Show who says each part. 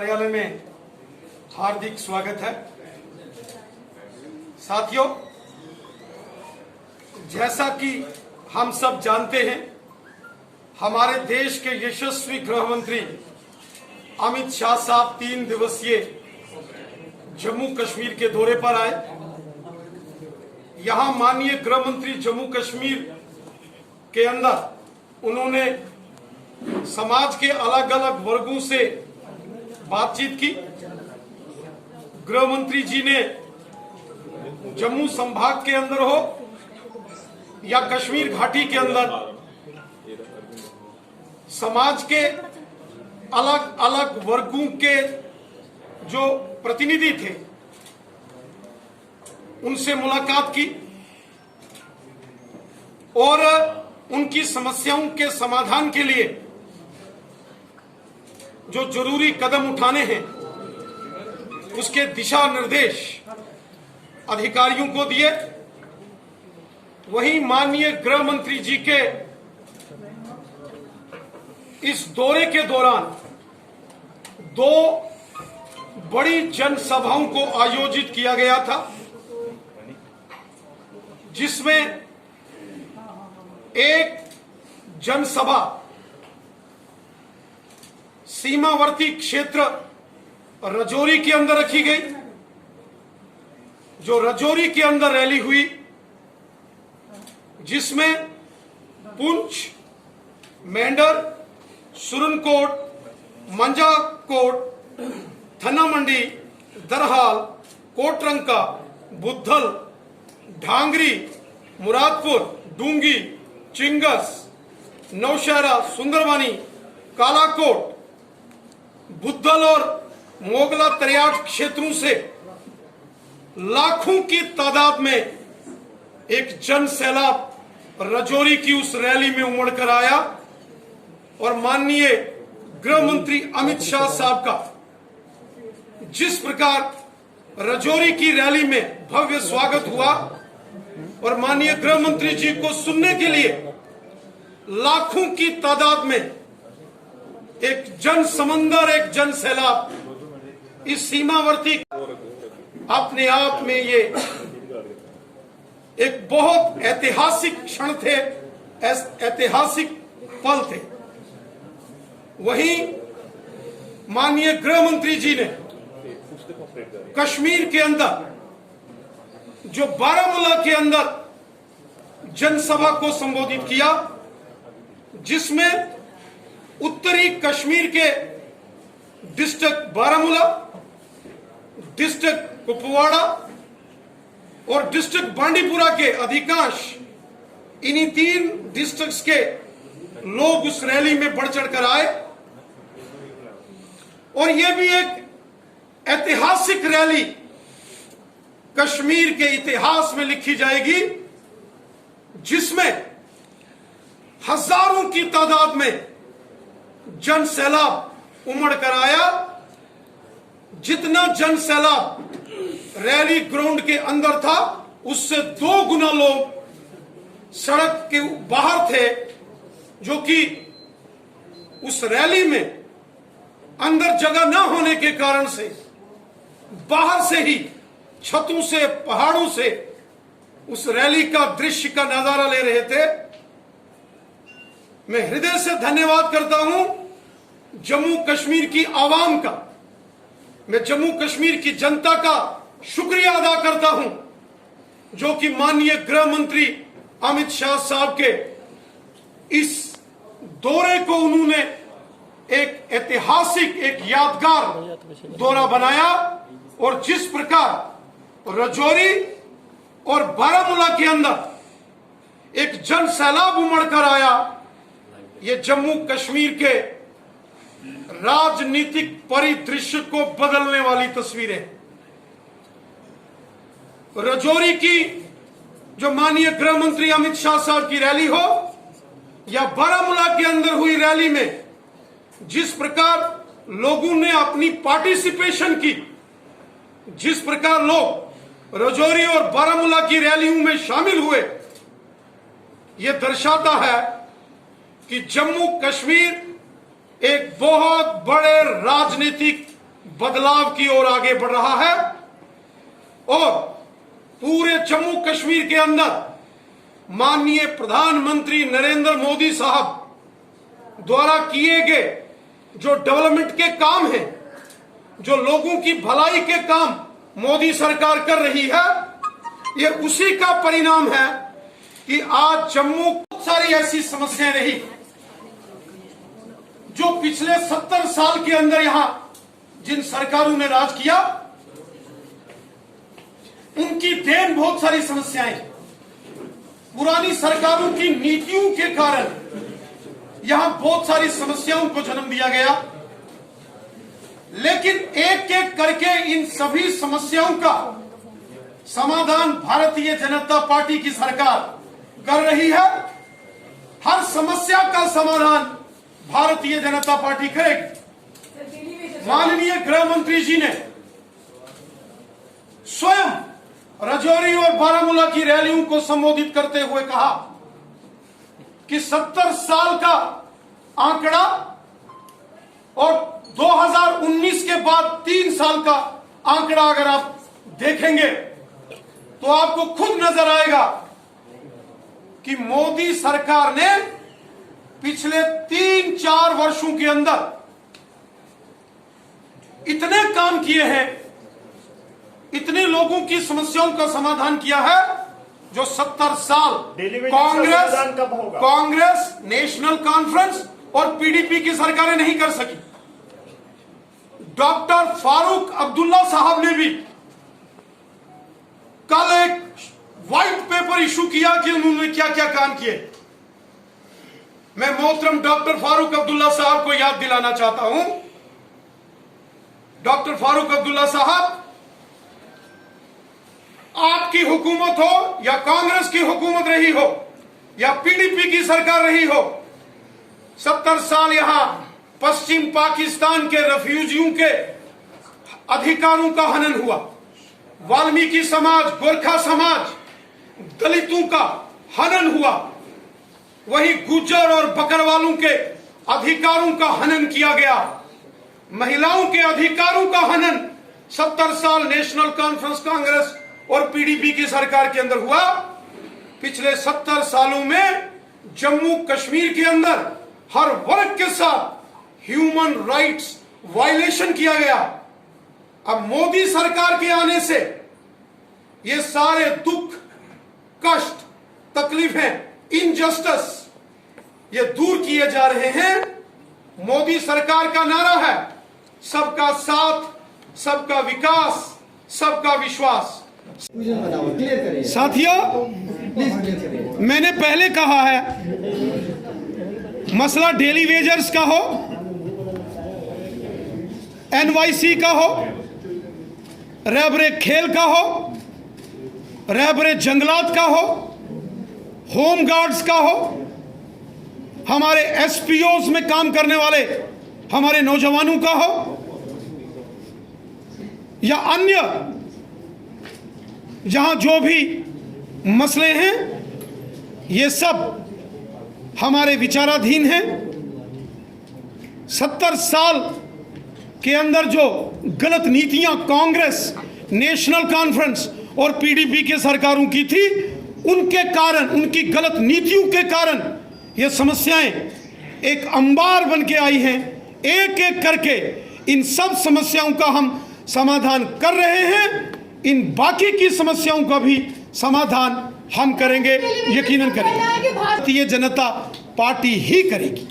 Speaker 1: कार्यालय में हार्दिक स्वागत है। साथियों, जैसा कि हम सब जानते हैं, हमारे देश के यशस्वी गृह मंत्री अमित शाह साहब 3 दिवसीय जम्मू कश्मीर के दौरे पर आए। यहां माननीय गृह मंत्री जम्मू कश्मीर के अंदर उन्होंने समाज के अलग अलग वर्गों से बातचीत की। गृह मंत्री जी ने जम्मू संभाग के अंदर हो या कश्मीर घाटी के अंदर समाज के अलग अलग वर्गों के जो प्रतिनिधि थे उनसे मुलाकात की और उनकी समस्याओं के समाधान के लिए जो जरूरी कदम उठाने हैं उसके दिशा निर्देश अधिकारियों को दिए। वहीं माननीय गृह मंत्री जी के इस दौरे के दौरान 2 बड़ी जनसभाओं को आयोजित किया गया था, जिसमें एक जनसभा सीमावर्ती क्षेत्र राजौरी के अंदर रखी गई। जो राजौरी के अंदर रैली हुई, जिसमें पुंछ, मेंढर, सुरनकोट, मंजाकोट, थना मंडी, दरहाल, कोटरंका, बुद्धल, ढांगरी, मुरादपुर, डूंगी, चिंगस, नौशहरा, सुंदरवानी, कालाकोट, बुद्धल और मोगला तरियाट क्षेत्रों से लाखों की तादाद में एक जन सैलाब राजौरी की उस रैली में उमड़ कर आया और माननीय गृह मंत्री अमित शाह साहब का जिस प्रकार राजौरी की रैली में भव्य स्वागत हुआ और माननीय गृह मंत्री जी को सुनने के लिए लाखों की तादाद में एक जन समंदर, एक जन सैलाब इस सीमावर्ती, अपने आप में ये एक बहुत ऐतिहासिक क्षण थे, ऐतिहासिक पल थे। वहीं माननीय गृह मंत्री जी ने कश्मीर के अंदर जो बारामूला के अंदर जनसभा को संबोधित किया, जिसमें उत्तरी कश्मीर के डिस्ट्रिक्ट बारामूला, डिस्ट्रिक्ट कुपवाड़ा और डिस्ट्रिक्ट बांडीपुरा के अधिकांश इन्हीं 3 डिस्ट्रिक्ट्स के लोग उस रैली में बढ़ चढ़कर आए और यह भी एक ऐतिहासिक रैली कश्मीर के इतिहास में लिखी जाएगी, जिसमें हजारों की तादाद में जन सैलाब उमड़ कर आया। जितना जन सैलाब रैली ग्राउंड के अंदर था, उससे 2 गुना लोग सड़क के बाहर थे, जो कि उस रैली में अंदर जगह न होने के कारण से बाहर से ही छतों से, पहाड़ों से उस रैली का दृश्य का नजारा ले रहे थे। मैं हृदय से धन्यवाद करता हूं जम्मू कश्मीर की आवाम का, मैं जम्मू कश्मीर की जनता का शुक्रिया अदा करता हूं, जो कि माननीय गृह मंत्री अमित शाह साहब के इस दौरे को उन्होंने एक ऐतिहासिक, एक यादगार दौरा बनाया और जिस प्रकार राजौरी और बारामूला के अंदर एक जन सैलाब उमड़ कर आया, ये जम्मू कश्मीर के राजनीतिक परिदृश्य को बदलने वाली तस्वीरें। राजौरी की जो माननीय गृह मंत्री अमित शाह साहब की रैली हो या बारामूला के अंदर हुई रैली में जिस प्रकार लोगों ने अपनी पार्टिसिपेशन की, जिस प्रकार लोग राजौरी और बारामूला की रैलियों में शामिल हुए, यह दर्शाता है कि जम्मू कश्मीर एक बहुत बड़े राजनीतिक बदलाव की ओर आगे बढ़ रहा है और पूरे जम्मू कश्मीर के अंदर माननीय प्रधानमंत्री नरेंद्र मोदी साहब द्वारा किए गए जो डेवलपमेंट के काम हैं, जो लोगों की भलाई के काम मोदी सरकार कर रही है, ये उसी का परिणाम है कि आज जम्मू बहुत सारी ऐसी समस्याएं रही जो पिछले 70 साल के अंदर यहां जिन सरकारों ने राज किया उनकी देन बहुत सारी समस्याएं, पुरानी सरकारों की नीतियों के कारण यहां बहुत सारी समस्याओं को जन्म दिया गया। लेकिन एक एक करके इन सभी समस्याओं का समाधान भारतीय जनता पार्टी की सरकार कर रही है। हर समस्या का समाधान भारतीय जनता पार्टी करेगी। माननीय गृह मंत्री जी ने स्वयं राजौरी और बारामूला की रैलियों को संबोधित करते हुए कहा कि 70 साल का आंकड़ा और 2019 के बाद 3 साल का आंकड़ा अगर आप देखेंगे तो आपको खुद नजर आएगा कि मोदी सरकार ने पिछले 3-4 वर्षों के अंदर इतने काम किए हैं, इतने लोगों की समस्याओं का समाधान किया है जो 70 साल कांग्रेस, नेशनल कॉन्फ्रेंस और पीडीपी की सरकारें नहीं कर सकी। डॉक्टर फारूक अब्दुल्ला साहब ने भी कल एक व्हाइट पेपर इशू किया कि उन्होंने क्या क्या काम किए। मैं मोहतरम डॉक्टर फारूक अब्दुल्ला साहब को याद दिलाना चाहता हूं। डॉक्टर फारूक अब्दुल्ला साहब, आपकी हुकूमत हो या कांग्रेस की हुकूमत रही हो या पीडीपी की सरकार रही हो, 70 साल यहां पश्चिम पाकिस्तान के रेफ्यूजियों के अधिकारों का हनन हुआ, वाल्मीकि समाज, गोरखा समाज, दलितों का हनन हुआ, वही गुज्जर और बकरवालों के अधिकारों का हनन किया गया, महिलाओं के अधिकारों का हनन 70 साल नेशनल कॉन्फ्रेंस, कांग्रेस और पीडीपी की सरकार के अंदर हुआ। पिछले 70 सालों में जम्मू कश्मीर के अंदर हर वर्ग के साथ ह्यूमन राइट्स वायलेशन किया गया। अब मोदी सरकार के आने से ये सारे दुख, कष्ट, तकलीफें, इनजस्टिस ये दूर किए जा रहे हैं। मोदी सरकार का नारा है सबका साथ, सबका विकास, सबका विश्वास। साथियों, मैंने पहले कहा है, मसला डेली वेजर्स का हो, एनवाईसी का हो, रहबरे खेल का हो, रहबरे जंगलात का हो, होम गार्ड्स का हो, हमारे एसपीओस में काम करने वाले हमारे नौजवानों का हो, या अन्य जहां जो भी मसले हैं, ये सब हमारे विचाराधीन हैं। 70 साल के अंदर जो गलत नीतियां कांग्रेस, नेशनल कॉन्फ्रेंस और पीडीपी के सरकारों की थी, उनके कारण, उनकी गलत नीतियों के कारण ये समस्याएं एक अंबार बन के आई हैं। एक एक करके इन सब समस्याओं का हम समाधान कर रहे हैं। इन बाकी की समस्याओं का भी समाधान हम करेंगे, यकीनन करेंगे। भारतीय जनता पार्टी ही करेगी।